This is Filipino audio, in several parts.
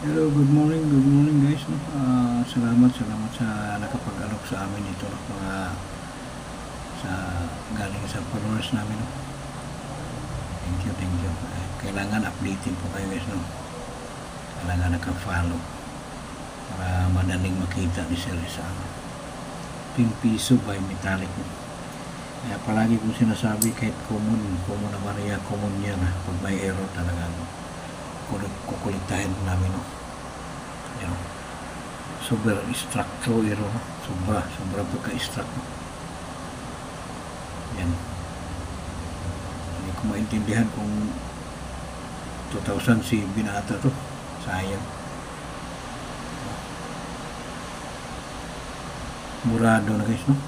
Hello, good morning guys. No? Salamat sa nakapag-alok sa amin dito, no? Mga sa galing sa followers namin. No? Thank you, thank you. Kailangan updated po kayo guys. No? Kailangan naka-follow para madaling makita ni Sir sa piso by metallic. No? Kaya palagi kong sinasabi kahit common na Maria, common yan. Pag may error talaga, no? Kukulitahin namin. No? Yan. Sobra structure error. Sobra pagka-struct. No? Yan. Hindi ko maintindihan kung 2000 si binata to. Sayang. Murado na guys, no?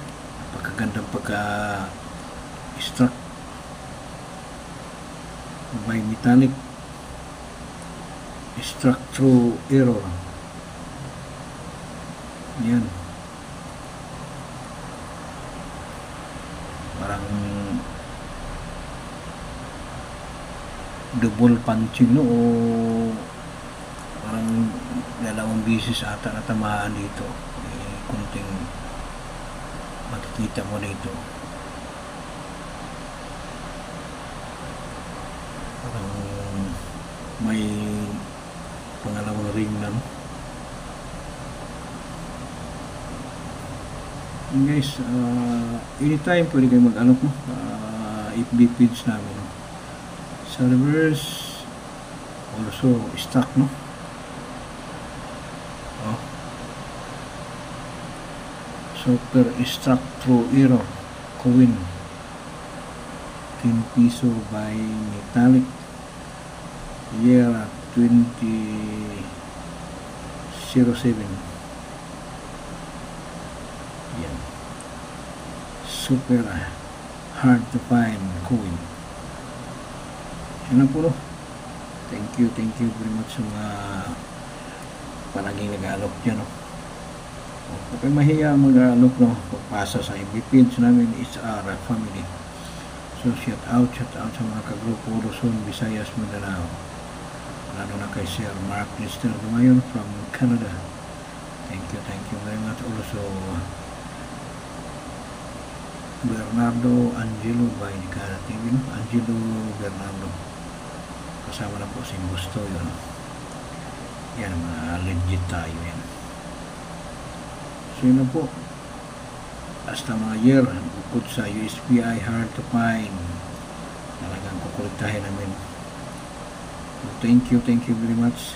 Pagkagandang pagka-struct by metallic structure error. Yan. Parang double punching, no? O parang dalawang bisis ata natamaan dito. Kunting makikita mo dito. Parang may pangalawang ring na, no? And guys, anytime pwede kayo mag-alok, no? FB page namin, no? Sa reverse also stock, no? Super stock through error coin 10 piso by metallic year 2007. Yan. Super hard to find coin. Yan po, no? Thank you very much sa mga palaging nag-aalok dyan, no? Huwag kayo mahiya mag-aalok, no? Pagpasa sa FB page namin is our family. So shout out sa mga kagrupo Luzon, Visayas, Mindanao, lalo na kay Sir Mark Lister Dumayon from Canada. Thank you very much. Also Bernardo Angelo by Nicara TV, no? Angelo Bernardo, kasama na po si Gusto yun. Yan, mga legit tayo yan. So yun na po, hasta mga year bukod sa USPI hard to find, talagang kukulitahin namin. So, thank you very much.